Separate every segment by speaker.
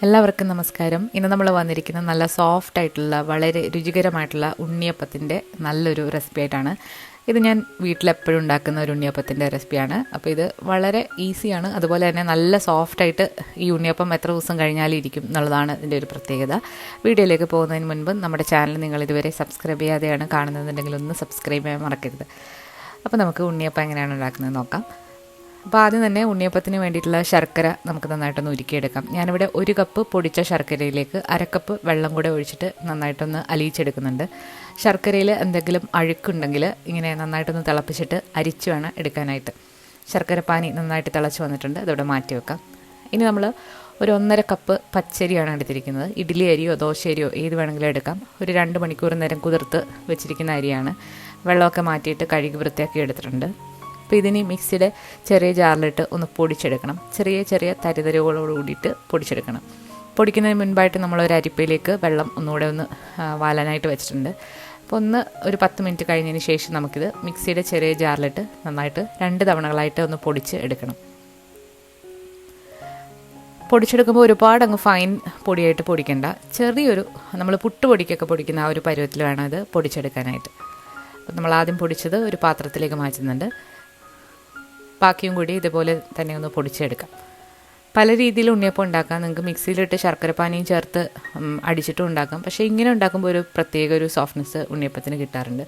Speaker 1: എല്ലാവർക്കും നമസ്കാരം. ഇന്ന് നമ്മൾ വന്നിരിക്കുന്ന നല്ല സോഫ്റ്റ് ആയിട്ടുള്ള വളരെ രുചികരമായിട്ടുള്ള ഉണ്ണിയപ്പത്തിൻ്റെ നല്ലൊരു റെസിപ്പി ആയിട്ടാണ്. ഇത് ഞാൻ വീട്ടിലെപ്പോഴും ഉണ്ടാക്കുന്ന ഒരു ഉണ്ണിയപ്പത്തിൻ്റെ റെസിപ്പിയാണ്. അപ്പോൾ ഇത് വളരെ ഈസിയാണ്, അതുപോലെ തന്നെ നല്ല സോഫ്റ്റായിട്ട് ഈ ഉണ്ണിയപ്പം എത്ര ദിവസം കഴിഞ്ഞാലും ഇരിക്കും എന്നുള്ളതാണ് ഇതിൻ്റെ ഒരു പ്രത്യേകത. വീഡിയോയിലേക്ക് പോകുന്നതിന് മുൻപ് നമ്മുടെ ചാനൽ നിങ്ങൾ ഇതുവരെ സബ്സ്ക്രൈബ് ചെയ്യാതെയാണ് കാണുന്നതെന്നുണ്ടെങ്കിൽ ഒന്ന് സബ്സ്ക്രൈബ് ചെയ്യാൻ മറക്കരുത്. അപ്പോൾ നമുക്ക് ഉണ്ണിയപ്പം എങ്ങനെയാണ് ഉണ്ടാക്കുന്നത് നോക്കാം. അപ്പോൾ ആദ്യം തന്നെ ഉണ്ണിയപ്പത്തിന് വേണ്ടിയിട്ടുള്ള ശർക്കര നമുക്ക് നന്നായിട്ടൊന്ന് ഉരുക്കിയെടുക്കാം. ഞാനിവിടെ 1 കപ്പ് പൊടിച്ച ശർക്കരയിലേക്ക് 1/2 കപ്പ് വെള്ളം കൂടെ ഒഴിച്ചിട്ട് നന്നായിട്ടൊന്ന് അലിയിച്ചെടുക്കുന്നുണ്ട്. ശർക്കരയിൽ എന്തെങ്കിലും അഴുക്കുണ്ടെങ്കിൽ ഇങ്ങനെ നന്നായിട്ടൊന്ന് തിളപ്പിച്ചിട്ട് അരിച്ച് വേണം എടുക്കാനായിട്ട്. ശർക്കര പാനി നന്നായിട്ട് തിളച്ച് വന്നിട്ടുണ്ട്, അതോടെ മാറ്റി വെക്കാം. ഇനി നമ്മൾ ഒരു 1.5 കപ്പ് പച്ചരിയാണ് എടുത്തിരിക്കുന്നത്. ഇഡ്ഡലി അരിയോ ദോശ അരിയോ ഏത് വേണമെങ്കിലും എടുക്കാം. ഒരു 2 മണിക്കൂർ നേരം കുതിർത്ത് വെച്ചിരിക്കുന്ന അരിയാണ്. വെള്ളമൊക്കെ മാറ്റിയിട്ട് കഴുകി വൃത്തിയാക്കി എടുത്തിട്ടുണ്ട്. അപ്പോൾ ഇതിന് മിക്സിയുടെ ചെറിയ ജാറിലിട്ട് ഒന്ന് പൊടിച്ചെടുക്കണം. ചെറിയ ചെറിയ തരിതരികളോട് കൂടിയിട്ട് പൊടിച്ചെടുക്കണം. പൊടിക്കുന്നതിന് മുൻപായിട്ട് നമ്മളൊരു അരിപ്പയിലേക്ക് വെള്ളം ഒന്നുകൂടെ ഒന്ന് വാലാനായിട്ട് വെച്ചിട്ടുണ്ട്. അപ്പോൾ ഒരു 10 മിനിറ്റ് കഴിഞ്ഞതിന് ശേഷം നമുക്കിത് മിക്സിയുടെ ചെറിയ ജാറിലിട്ട് നന്നായിട്ട് 2 തവണകളായിട്ട് ഒന്ന് പൊടിച്ച് എടുക്കണം. പൊടിച്ചെടുക്കുമ്പോൾ ഒരുപാട് അങ്ങ് ഫൈൻ പൊടിയായിട്ട് പൊടിക്കണ്ട. ചെറിയൊരു നമ്മൾ പുട്ട് പൊടിക്കൊക്കെ പൊടിക്കുന്ന ആ ഒരു പരുവത്തിൽ വേണം ഇത് പൊടിച്ചെടുക്കാനായിട്ട്. അപ്പോൾ നമ്മൾ ആദ്യം പൊടിച്ചത് ഒരു പാത്രത്തിലേക്ക് മാറ്റുന്നുണ്ട്. ബാക്കിയും കൂടി ഇതുപോലെ തന്നെ ഒന്ന് പൊടിച്ചെടുക്കാം. പല രീതിയിൽ ഉണ്ണിയപ്പം ഉണ്ടാക്കാം. നിങ്ങൾക്ക് മിക്സിയിലിട്ട് ശർക്കരപ്പാനിയും ചേർത്ത് അടിച്ചിട്ടും ഉണ്ടാക്കാം. പക്ഷേ ഇങ്ങനെ ഉണ്ടാക്കുമ്പോൾ ഒരു പ്രത്യേക ഒരു സോഫ്റ്റ്നെസ് ഉണ്ണിയപ്പത്തിന് കിട്ടാറുണ്ട്.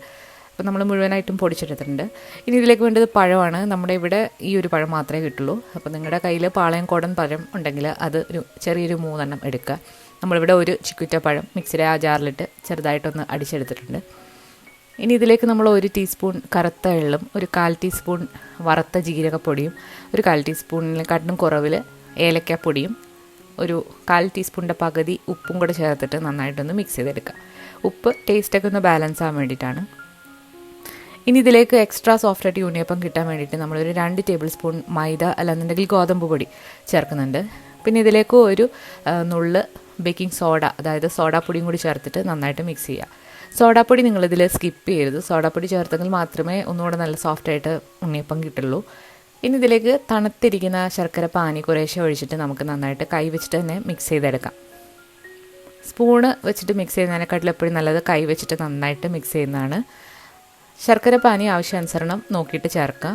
Speaker 1: അപ്പോൾ നമ്മൾ മുഴുവനായിട്ടും പൊടിച്ചെടുത്തിട്ടുണ്ട്. ഇനി ഇതിലേക്ക് വേണ്ടത് പഴമാണ്. നമ്മുടെ ഇവിടെ ഈ ഒരു പഴം മാത്രമേ കിട്ടുള്ളൂ. അപ്പോൾ നിങ്ങളുടെ കയ്യിൽ പാളയംകോടൻ പഴം ഉണ്ടെങ്കിൽ അത് ചെറിയൊരു 3 എണ്ണം എടുക്കുക. നമ്മളിവിടെ ഒരു ചിക്കുറ്റ പഴം മിക്സിയുടെ ആ ജാറിലിട്ട് ചെറുതായിട്ടൊന്ന് അടിച്ചെടുത്തിട്ടുണ്ട്. ഇനി ഇതിലേക്ക് നമ്മൾ 1 ടീസ്പൂൺ കറുത്ത എള്ളും, ഒരു 1/4 ടീസ്പൂൺ വറുത്ത ജീരകപ്പൊടിയും, ഒരു 1/4 ടീസ്പൂണിനെക്കാട്ടിലും കുറവിൽ ഏലക്കാപ്പൊടിയും, ഒരു 1/4 ടീസ്പൂണിൻ്റെ പകുതി ഉപ്പും കൂടെ ചേർത്തിട്ട് നന്നായിട്ടൊന്ന് മിക്സ് ചെയ്തെടുക്കുക. ഉപ്പ് ടേസ്റ്റൊക്കെ ഒന്ന് ബാലൻസ് ആകാൻ വേണ്ടിയിട്ടാണ്. ഇനി ഇതിലേക്ക് എക്സ്ട്രാ സോഫ്റ്റായിട്ട് ഉണ്ണിയപ്പം കിട്ടാൻ വേണ്ടിയിട്ട് നമ്മളൊരു 2 ടേബിൾ സ്പൂൺ മൈദ അല്ലാന്നുണ്ടെങ്കിൽ ഗോതമ്പ് പൊടി ചേർക്കുന്നുണ്ട്. പിന്നെ ഇതിലേക്ക് ഒരു നുള്ള് ബേക്കിംഗ് സോഡ, അതായത് സോഡാപ്പൊടിയും കൂടി ചേർത്തിട്ട് നന്നായിട്ട് മിക്സ് ചെയ്യുക. സോഡാപ്പൊടി നിങ്ങളിതിൽ സ്കിപ്പ് ചെയ്യരുത്. സോഡാപ്പൊടി ചേർത്തെങ്കിൽ മാത്രമേ ഒന്നുകൂടെ നല്ല സോഫ്റ്റായിട്ട് ഉണ്ണിയപ്പം കിട്ടുള്ളൂ. ഇനി ഇതിലേക്ക് തണുത്തിരിക്കുന്ന ശർക്കര പാനി കുറേശ്ശെ ഒഴിച്ചിട്ട് നമുക്ക് നന്നായിട്ട് കൈ വെച്ചിട്ട് തന്നെ മിക്സ് ചെയ്തെടുക്കാം. സ്പൂണ് വെച്ചിട്ട് മിക്സ് ചെയ്യുന്നതിനെക്കാട്ടിലും എപ്പോഴും നല്ലത് കൈ വെച്ചിട്ട് നന്നായിട്ട് മിക്സ് ചെയ്യുന്നതാണ്. ശർക്കര പാനി ആവശ്യാനുസരണം നോക്കിയിട്ട് ചേർക്കുക.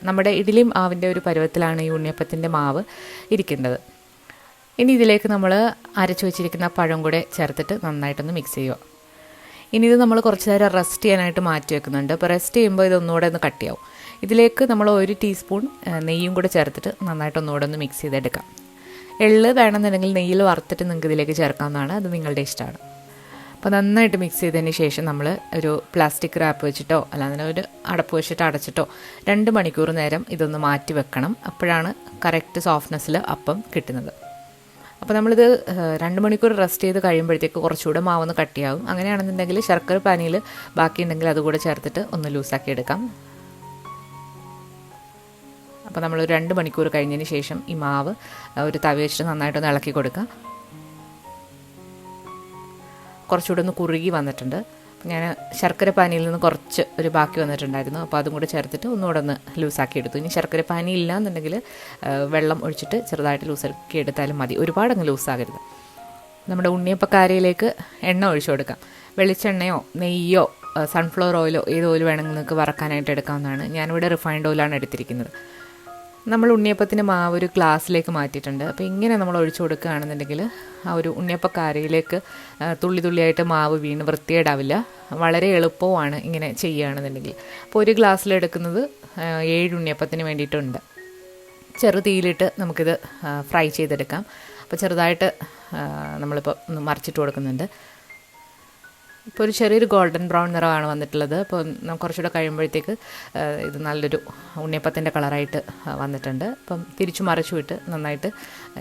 Speaker 1: നമ്മുടെ ഇഡ്ഡലി മാവിൻ്റെ ഒരു പരുവത്തിലാണ് ഈ ഉണ്ണിയപ്പത്തിൻ്റെ മാവ് ഇരിക്കേണ്ടത്. ഇനി ഇതിലേക്ക് നമ്മൾ അരച്ചു വെച്ചിരിക്കുന്ന പഴം കൂടെ ചേർത്തിട്ട് നന്നായിട്ടൊന്ന് മിക്സ് ചെയ്യുക. ഇനി ഇത് നമ്മൾ കുറച്ച് നേരം റെസ്റ്റ് ചെയ്യാനായിട്ട് മാറ്റി വെക്കുന്നുണ്ട്. അപ്പോൾ റെസ്റ്റ് ചെയ്യുമ്പോൾ ഇതൊന്നുകൂടെ ഒന്ന് കട്ടിയാവും. ഇതിലേക്ക് നമ്മൾ 1 ടീസ്പൂൺ നെയ്യും കൂടെ ചേർത്തിട്ട് നന്നായിട്ട് ഒന്നുകൂടെ ഒന്ന് മിക്സ് ചെയ്തെടുക്കാം. എള്ള് വേണമെന്നുണ്ടെങ്കിൽ നെയ്യിൽ വറുത്തിട്ട് നിങ്ങൾക്ക് ഇതിലേക്ക് ചേർക്കാവുന്നതാണ്, അത് നിങ്ങളുടെ ഇഷ്ടമാണ്. അപ്പോൾ നന്നായിട്ട് മിക്സ് ചെയ്തതിന് ശേഷം നമ്മൾ ഒരു പ്ലാസ്റ്റിക് റാപ്പ് വെച്ചിട്ടോ അല്ലാതെ ഒരു അടപ്പ് വെച്ചിട്ടോ അടച്ചിട്ടോ 2 മണിക്കൂർ നേരം ഇതൊന്ന് മാറ്റി വെക്കണം. അപ്പോഴാണ് കറക്റ്റ് സോഫ്റ്റ്നെസ്സിൽ അപ്പം കിട്ടുന്നത്. അപ്പോൾ നമ്മളിത് 2 മണിക്കൂർ റെസ്റ്റ് ചെയ്ത് കഴിയുമ്പോഴത്തേക്ക് കുറച്ചുകൂടെ മാവൊന്ന് കട്ടിയാവും. അങ്ങനെയാണെന്നുണ്ടെങ്കിൽ ശർക്കര പാനിയിൽ ബാക്കിയുണ്ടെങ്കിൽ അതുകൂടെ ചേർത്തിട്ട് ഒന്ന് ലൂസാക്കി എടുക്കാം. അപ്പോൾ നമ്മൾ 2 മണിക്കൂർ കഴിഞ്ഞതിന് ശേഷം ഈ മാവ് ഒരു തവി വെച്ചിട്ട് നന്നായിട്ടൊന്ന് ഇളക്കി കൊടുക്കുക. കുറച്ചുകൂടെ ഒന്ന് കുറുകി വന്നിട്ടുണ്ട്. ഞാൻ ശർക്കര പാനിയിൽ നിന്ന് കുറച്ച് ഒരു ബാക്കി വന്നിട്ടുണ്ടായിരുന്നു. അപ്പോൾ അതും കൂടെ ചേർത്തിട്ട് ഒന്നുകൂടെ ഒന്ന് ലൂസാക്കി എടുത്തു. ഇനി ശർക്കര പാനി ഇല്ല എന്നുണ്ടെങ്കിൽ വെള്ളം ഒഴിച്ചിട്ട് ചെറുതായിട്ട് ലൂസാക്കി എടുത്താലും മതി, ഒരുപാടങ്ങ് ലൂസാകരുത്. നമ്മുടെ ഉണ്ണിയപ്പക്കാരയിലേക്ക് എണ്ണ ഒഴിച്ചു കൊടുക്കാം. വെളിച്ചെണ്ണയോ നെയ്യോ സൺഫ്ലവർ ഓയിലോ ഏത് ഓയിൽ വേണമെങ്കിൽ നിങ്ങൾക്ക് വറക്കാനായിട്ട് എടുക്കാവുന്നതാണ്. ഞാനിവിടെ റിഫൈൻഡ് ഓയിലാണ് എടുത്തിരിക്കുന്നത്. നമ്മൾ ഉണ്ണിയപ്പത്തിന് മാവ് ഒരു ഗ്ലാസ്സിലേക്ക് മാറ്റിയിട്ടുണ്ട്. അപ്പോൾ ഇങ്ങനെ നമ്മൾ ഒഴിച്ചു കൊടുക്കുകയാണെന്നുണ്ടെങ്കിൽ ആ ഒരു ഉണ്ണിയപ്പക്കാരയിലേക്ക് തുള്ളി തുള്ളിയായിട്ട് മാവ് വീണ് വൃത്തിയേടാവില്ല. വളരെ എളുപ്പവുമാണ് ഇങ്ങനെ ചെയ്യുകയാണെന്നുണ്ടെങ്കിൽ. അപ്പോൾ ഒരു ഗ്ലാസ്സിലെടുക്കുന്നത് 7 ഉണ്ണിയപ്പത്തിന് വേണ്ടിയിട്ടുണ്ട്. ചെറു തീയിലിട്ട് നമുക്കിത് ഫ്രൈ ചെയ്തെടുക്കാം. അപ്പോൾ ചെറുതായിട്ട് നമ്മളിപ്പോൾ ഒന്ന് മറിച്ചിട്ട് കൊടുക്കുന്നുണ്ട്. ഇപ്പോൾ ഒരു ചെറിയൊരു ഗോൾഡൻ ബ്രൗൺ നിറമാണ് വന്നിട്ടുള്ളത്. അപ്പോൾ കുറച്ചുകൂടെ കഴിയുമ്പോഴത്തേക്ക് ഇത് നല്ലൊരു ഉണ്ണിയപ്പത്തിൻ്റെ കളറായിട്ട് വന്നിട്ടുണ്ട്. അപ്പം തിരിച്ചു മറിച്ചു വിട്ട് നന്നായിട്ട്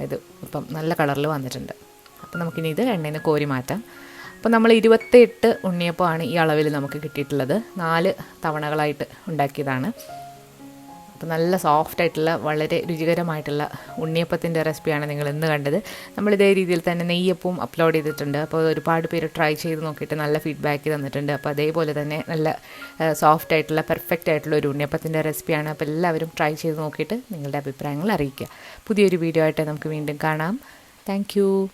Speaker 1: ഇത് ഇപ്പം നല്ല കളറിൽ വന്നിട്ടുണ്ട്. അപ്പോൾ നമുക്കിനി ഇത് എണ്ണയിൽ നിന്ന് കോരി മാറ്റാം. അപ്പോൾ നമ്മൾ 28 ഉണ്ണിയപ്പമാണ് ഈ അളവിൽ നമുക്ക് കിട്ടിയിട്ടുള്ളത്. 4 തവണകളായിട്ട് ഉണ്ടാക്കിയതാണ്. അപ്പോൾ നല്ല സോഫ്റ്റായിട്ടുള്ള വളരെ രുചികരമായിട്ടുള്ള ഉണ്ണിയപ്പത്തിൻ്റെ റെസിപ്പിയാണ് നിങ്ങൾ ഇന്ന് കണ്ടത്. നമ്മളിതേ രീതിയിൽ തന്നെ നെയ്യപ്പവും അപ്ലോഡ് ചെയ്തിട്ടുണ്ട്. അപ്പോൾ ഒരുപാട് പേര് ട്രൈ ചെയ്ത് നോക്കിയിട്ട് നല്ല ഫീഡ്ബാക്ക് തന്നിട്ടുണ്ട്. അപ്പോൾ അതേപോലെ തന്നെ നല്ല സോഫ്റ്റായിട്ടുള്ള പെർഫെക്റ്റ് ആയിട്ടുള്ള ഒരു ഉണ്ണിയപ്പത്തിൻ്റെ റെസിപ്പിയാണ്. അപ്പോൾ എല്ലാവരും ട്രൈ ചെയ്ത് നോക്കിയിട്ട് നിങ്ങളുടെ അഭിപ്രായങ്ങൾ അറിയിക്കുക. പുതിയൊരു വീഡിയോ ആയിട്ട് നമുക്ക് വീണ്ടും കാണാം. Thank you.